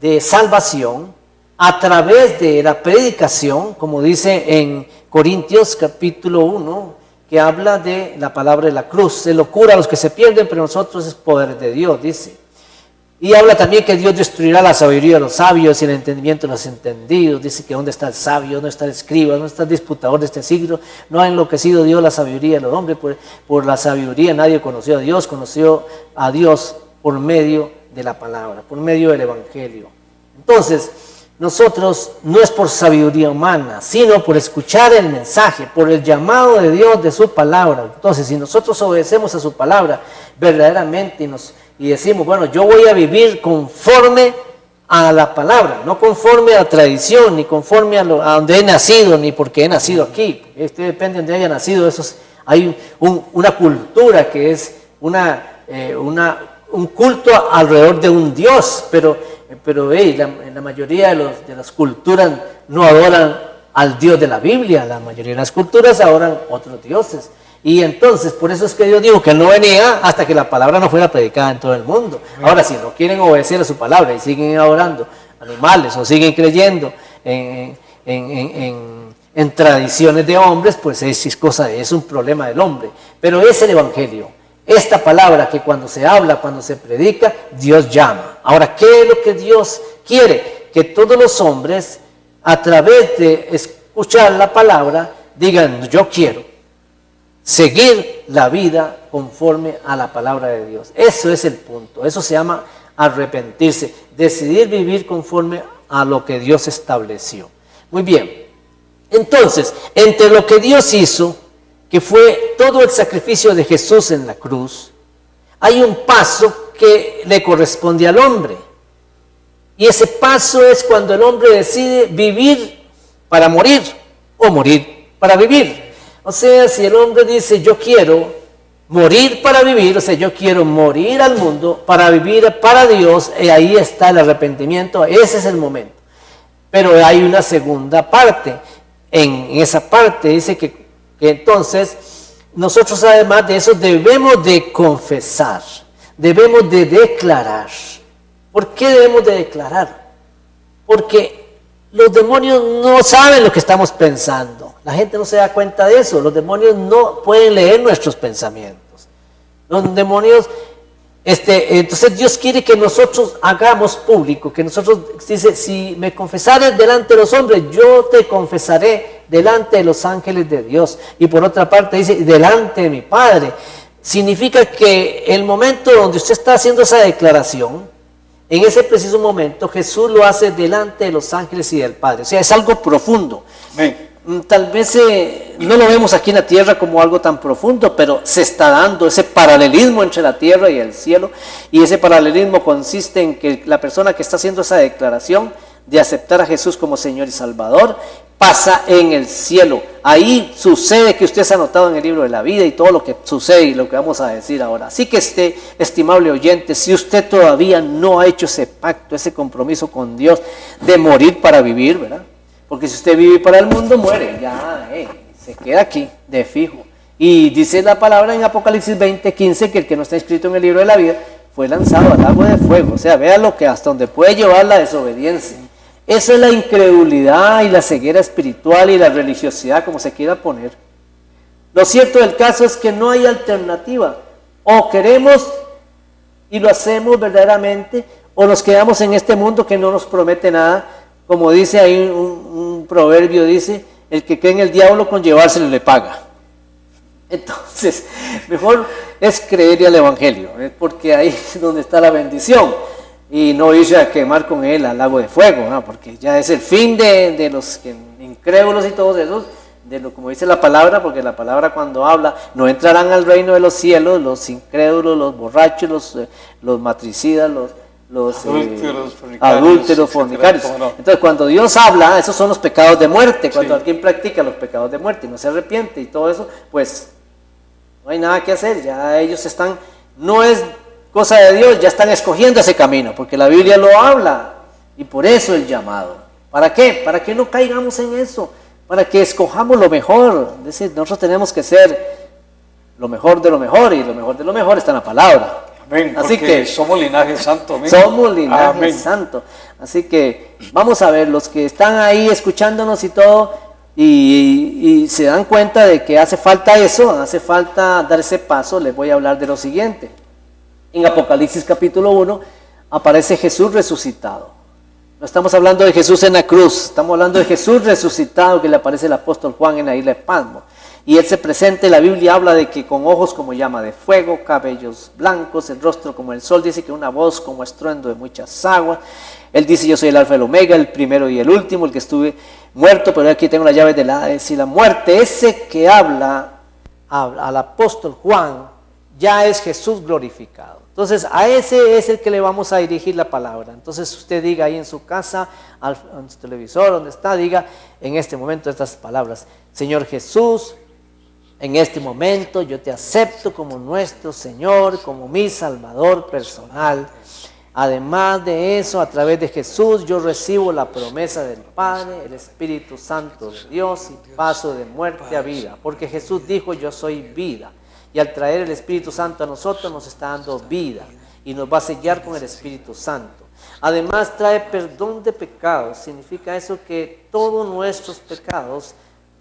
de salvación, a través de la predicación, como dice en Corintios capítulo 1, que habla de la palabra de la cruz. Es locura a los que se pierden, pero nosotros es poder de Dios, dice. Y habla también que Dios destruirá la sabiduría de los sabios y el entendimiento de los entendidos. Dice que ¿dónde está el sabio? ¿Dónde está el escriba? ¿Dónde está el disputador de este siglo? No ha enloquecido Dios la sabiduría de los hombres. Por la sabiduría nadie conoció a Dios por medio de la palabra, por medio del Evangelio. Entonces, nosotros no es por sabiduría humana, sino por escuchar el mensaje, por el llamado de Dios de su palabra. Entonces, si nosotros obedecemos a su palabra verdaderamente y decimos, bueno, yo voy a vivir conforme a la palabra, no conforme a la tradición, ni conforme a donde he nacido, ni porque he nacido aquí. Esto depende de donde haya nacido. Hay una cultura que es un culto alrededor de un Dios, pero la mayoría de las culturas no adoran al Dios de la Biblia. La mayoría de las culturas adoran otros dioses. Y entonces, por eso es que Dios dijo que Él no venía hasta que la palabra no fuera predicada en todo el mundo. Ahora, si no quieren obedecer a su palabra y siguen adorando animales o siguen creyendo en tradiciones de hombres, pues es un problema del hombre. Pero es el Evangelio, esta palabra que cuando se habla, cuando se predica, Dios llama. Ahora, ¿qué es lo que Dios quiere? Que todos los hombres, a través de escuchar la palabra, digan, yo quiero seguir la vida conforme a la palabra de Dios. Eso es el punto. Eso se llama arrepentirse, decidir vivir conforme a lo que Dios estableció. Muy bien. Entonces, entre lo que Dios hizo, que fue todo el sacrificio de Jesús en la cruz, hay un paso que le corresponde al hombre. Y ese paso es cuando el hombre decide vivir para morir o morir para vivir. O sea, si el hombre dice yo quiero morir para vivir, o sea, yo quiero morir al mundo para vivir para Dios, y ahí está el arrepentimiento, ese es el momento. Pero hay una segunda parte. En esa parte dice que entonces nosotros además de eso debemos de confesar, debemos de declarar. ¿Por qué debemos de declarar? Porque los demonios no saben lo que estamos pensando. La gente no se da cuenta de eso. Los demonios no pueden leer nuestros pensamientos. Los demonios, entonces Dios quiere que nosotros hagamos público, que nosotros, dice, si me confesares delante de los hombres, yo te confesaré delante de los ángeles de Dios. Y por otra parte dice, delante de mi Padre. Significa que el momento donde usted está haciendo esa declaración, en ese preciso momento Jesús lo hace delante de los ángeles y del Padre. O sea, es algo profundo. Amén. Tal vez no lo vemos aquí en la tierra como algo tan profundo, pero se está dando ese paralelismo entre la tierra y el cielo. Y ese paralelismo consiste en que la persona que está haciendo esa declaración de aceptar a Jesús como Señor y Salvador pasa en el cielo. Ahí sucede que usted se ha anotado en el libro de la vida y todo lo que sucede y lo que vamos a decir ahora. Así que estimable oyente, si usted todavía no ha hecho ese pacto, ese compromiso con Dios de morir para vivir, ¿verdad? Porque si usted vive para el mundo, muere, ya, se queda aquí, de fijo. Y dice la palabra en Apocalipsis 20:15 que el que no está escrito en el libro de la vida fue lanzado al lago de fuego. O sea, vea lo que hasta donde puede llevar la desobediencia. Esa es la incredulidad y la ceguera espiritual y la religiosidad, como se quiera poner. Lo cierto del caso es que no hay alternativa. O queremos y lo hacemos verdaderamente, o nos quedamos en este mundo que no nos promete nada. Como dice ahí un proverbio, dice, el que cree en el diablo con llevárselo le paga. Entonces, mejor es creer al evangelio, porque ahí es donde está la bendición. Y no irse a quemar con él al lago de fuego, ¿no? Porque ya es el fin de los incrédulos y todos esos, como dice la palabra, porque la palabra cuando habla, no entrarán al reino de los cielos los incrédulos, los borrachos, los matricidas, los adúlteros, fornicarios. Entonces cuando Dios habla, esos son los pecados de muerte. Cuando alguien practica los pecados de muerte y no se arrepiente y todo eso, pues no hay nada que hacer, ya ellos están, no es cosa de Dios, ya están escogiendo ese camino, porque la Biblia lo habla, y por eso el llamado. ¿Para qué? Para que no caigamos en eso, para que escojamos lo mejor. Es decir, nosotros tenemos que ser lo mejor de lo mejor, y lo mejor de lo mejor está en la palabra. Amén, así que somos linaje santo. Amén. Somos linaje Amén. santo. Así que vamos a ver, los que están ahí escuchándonos y todo, y se dan cuenta de que hace falta eso, hace falta dar ese paso, les voy a hablar de lo siguiente. En Apocalipsis capítulo 1 aparece Jesús resucitado. No estamos hablando de Jesús en la cruz, estamos hablando de Jesús resucitado que le aparece el apóstol Juan en la isla de Patmos. Y él se presenta, la Biblia habla de que con ojos como llama de fuego, cabellos blancos, el rostro como el sol, dice que una voz como estruendo de muchas aguas. Él dice, yo soy el alfa y el omega, el primero y el último, el que estuve muerto, pero aquí tengo las llaves del Hades y la muerte. Ese que habla al apóstol Juan ya es Jesús glorificado. Entonces a ese es el que le vamos a dirigir la palabra. Entonces usted diga ahí en su casa, en su televisor, donde está, diga en este momento estas palabras: Señor Jesús, en este momento yo te acepto como nuestro Señor, como mi Salvador personal. Además de eso, a través de Jesús yo recibo la promesa del Padre, el Espíritu Santo de Dios, y paso de muerte a vida. Porque Jesús dijo, yo soy vida. Y al traer el Espíritu Santo a nosotros nos está dando vida y nos va a sellar con el Espíritu Santo. Además trae perdón de pecados. Significa eso que todos nuestros pecados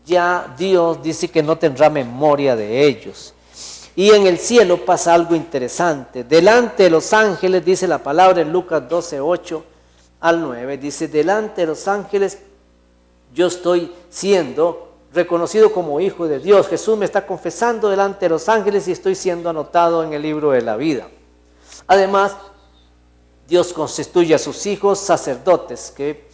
ya Dios dice que no tendrá memoria de ellos. Y en el cielo pasa algo interesante. Delante de los ángeles, dice la palabra en Lucas 12:8 al 9, dice, delante de los ángeles yo estoy siendo reconocido como hijo de Dios. Jesús me está confesando delante de los ángeles y estoy siendo anotado en el libro de la vida. Además, Dios constituye a sus hijos sacerdotes, que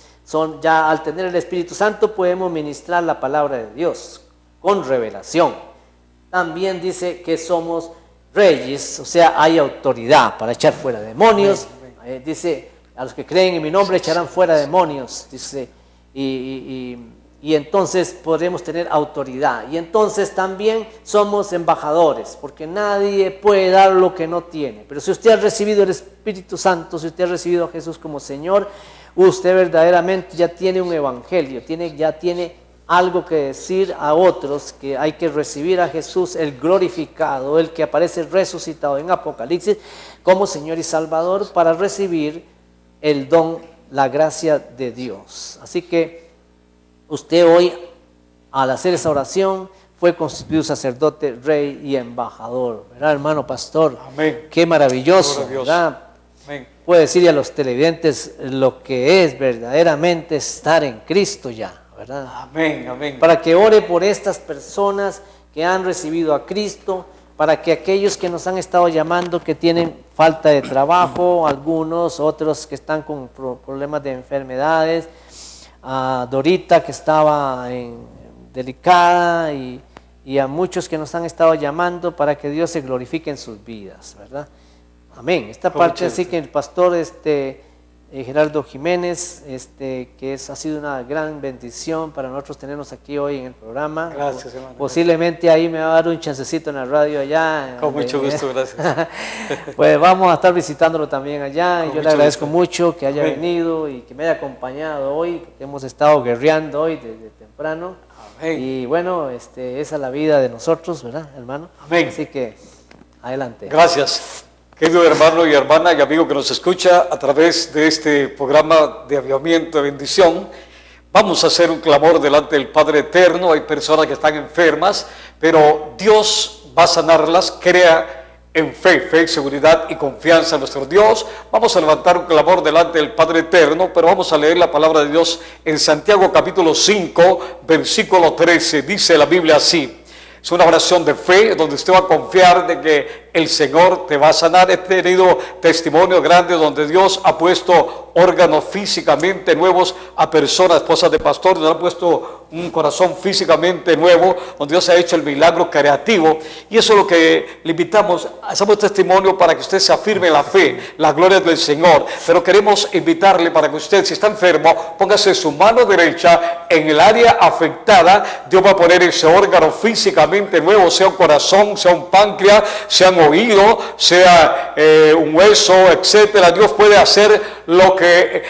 Ya al tener el Espíritu Santo podemos ministrar la palabra de Dios con revelación. También dice que somos reyes, o sea, hay autoridad para echar fuera demonios. Dice, a los que creen en mi nombre echarán fuera demonios, dice, y entonces podremos tener autoridad. Y entonces también somos embajadores, porque nadie puede dar lo que no tiene. Pero si usted ha recibido el Espíritu Santo, si usted ha recibido a Jesús como Señor, usted verdaderamente ya tiene un evangelio, ya tiene algo que decir a otros, que hay que recibir a Jesús, el glorificado, el que aparece resucitado en Apocalipsis, como Señor y Salvador, para recibir el don, la gracia de Dios. Así que usted hoy, al hacer esa oración, fue constituido sacerdote, rey y embajador, ¿verdad, hermano pastor? Amén. Qué maravilloso, ¿verdad? Amén. Puede decirle a los televidentes lo que es verdaderamente estar en Cristo ya, ¿verdad? Amén, amén. Para que ore por estas personas que han recibido a Cristo, para que aquellos que nos han estado llamando, que tienen falta de trabajo, algunos, otros que están con problemas de enfermedades, a Dorita que estaba delicada y a muchos que nos han estado llamando, para que Dios se glorifique en sus vidas, ¿verdad? Amén. Esta parte así que el pastor Gerardo Jiménez, que ha sido una gran bendición para nosotros tenernos aquí hoy en el programa. Gracias, hermano. Posiblemente ahí me va a dar un chancecito en la radio allá. Con mucho gusto, gracias. Pues vamos a estar visitándolo también allá. Con Yo le agradezco gusto. mucho que haya Amén. venido y que me haya acompañado hoy, porque hemos estado guerreando hoy desde temprano. Amén. Y bueno, esa es la vida de nosotros, ¿verdad, hermano? Amén. Así que, adelante. Gracias. Querido hermano y hermana y amigo que nos escucha a través de este programa de avivamiento de bendición, vamos a hacer un clamor delante del Padre Eterno. Hay personas que están enfermas, pero Dios va a sanarlas. Crea en fe, seguridad y confianza en nuestro Dios. Vamos a levantar un clamor delante del Padre Eterno, pero vamos a leer la palabra de Dios en Santiago capítulo 5, versículo 13. Dice la Biblia así. Es una oración de fe donde usted va a confiar de que el Señor te va a sanar. He tenido testimonios grandes donde Dios ha puesto órganos físicamente nuevos a personas, esposas de pastor, donde ha puesto un corazón físicamente nuevo, donde Dios ha hecho el milagro creativo. Y eso es lo que le invitamos. Hacemos testimonio para que usted se afirme en la fe, la gloria del Señor. Pero queremos invitarle para que usted, si está enfermo, póngase su mano derecha en el área afectada. Dios va a poner ese órgano físicamente nuevo, sea un corazón, sea un páncreas, sea un oído, sea un hueso, etcétera. Dios puede hacer lo que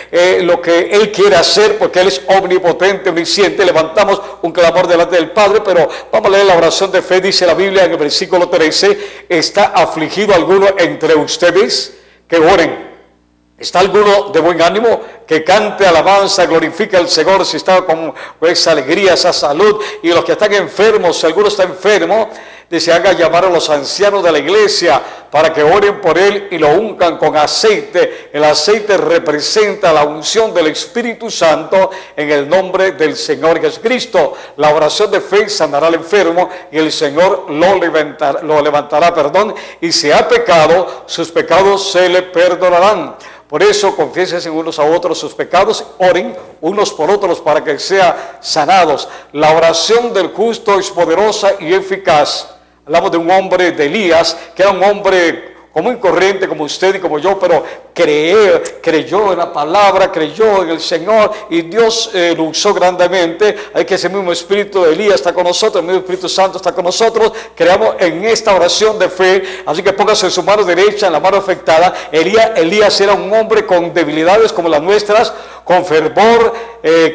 Él quiere hacer, porque Él es omnipotente, omnisciente. Levantamos un clamor delante del Padre, pero vamos a leer la oración de fe. Dice la Biblia en el versículo 13: ¿está afligido alguno entre ustedes? Que oren. ¿Está alguno de buen ánimo? Que cante alabanza, glorifica al Señor. Si está con esa alegría, esa salud. Y los que están enfermos, si alguno está enfermo, se haga llamar a los ancianos de la iglesia para que oren por él y lo uncan con aceite. El aceite representa la unción del Espíritu Santo en el nombre del Señor Jesucristo. La oración de fe sanará al enfermo y el Señor lo levantará, y si ha pecado, sus pecados se le perdonarán. Por eso, confiésense unos a otros sus pecados, oren unos por otros para que sean sanados. La oración del justo es poderosa y eficaz. Hablamos de un hombre, de Elías, que era un hombre común y corriente como usted y como yo, pero creyó en la palabra, creyó en el Señor y Dios lo usó grandemente. Hay que ese mismo espíritu de Elías está con nosotros, el mismo Espíritu Santo está con nosotros. Creamos en esta oración de fe, así que póngase en su mano derecha, en la mano afectada. Elías era un hombre con debilidades como las nuestras, con fervor,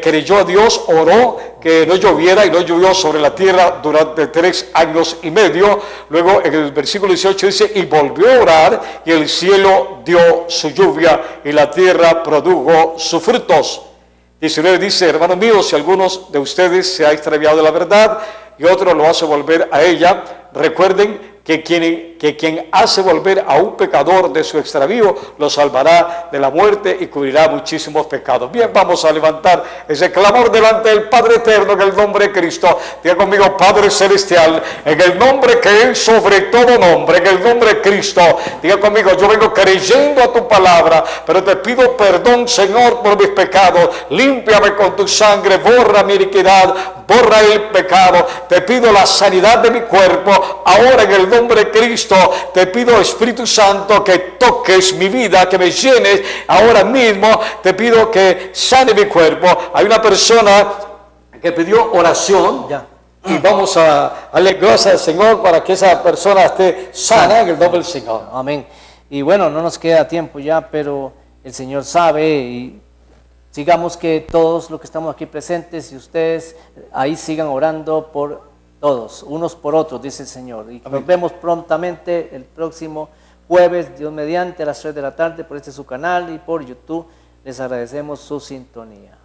creyó a Dios, oró que no lloviera y no llovió sobre la tierra durante 3 años y medio. Luego en el versículo 18 dice: y volvió a orar y el cielo dio su lluvia y la tierra produjo sus frutos. 19 dice: hermanos míos, si algunos de ustedes se ha extraviado de la verdad y otro lo hace volver a ella, recuerden que quien que quien hace volver a un pecador de su extravío, lo salvará de la muerte y cubrirá muchísimos pecados. Bien, vamos a levantar ese clamor delante del Padre eterno en el nombre de Cristo. Diga conmigo: Padre celestial, en el nombre que es sobre todo nombre, en el nombre de Cristo. Diga conmigo: yo vengo creyendo a tu palabra, pero te pido perdón, Señor, por mis pecados. Límpiame con tu sangre, borra mi iniquidad, borra el pecado. Te pido la sanidad de mi cuerpo. Ahora, en el nombre de Cristo, te pido, Espíritu Santo, que toques mi vida, que me llenes ahora mismo. Te pido que sane mi cuerpo. Hay una persona que pidió oración. Ya. Y vamos a darle gracias al Señor para que esa persona esté sana en el nombre del Señor. Amén. Y bueno, no nos queda tiempo ya, pero el Señor sabe, y sigamos que todos los que estamos aquí presentes y ustedes ahí sigan orando por todos, unos por otros, dice el Señor. Y nos vemos prontamente el próximo jueves, Dios mediante, a las 3 de la tarde por su canal y por YouTube. Les agradecemos su sintonía.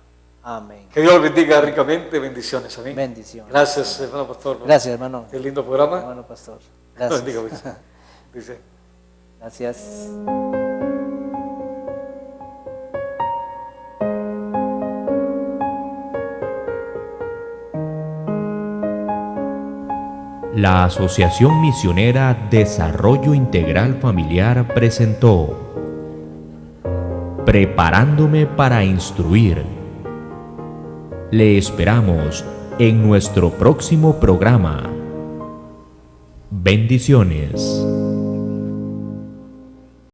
Amén. Que Dios los bendiga ricamente. Bendiciones. Amén. Bendiciones. Gracias, hermano pastor. Gracias, hermano. Qué lindo programa. Hermano pastor. Dios Gracias. bendiga mucho. Dice. Gracias. La Asociación Misionera Desarrollo Integral Familiar presentó Preparándome para instruir. Le esperamos en nuestro próximo programa. Bendiciones.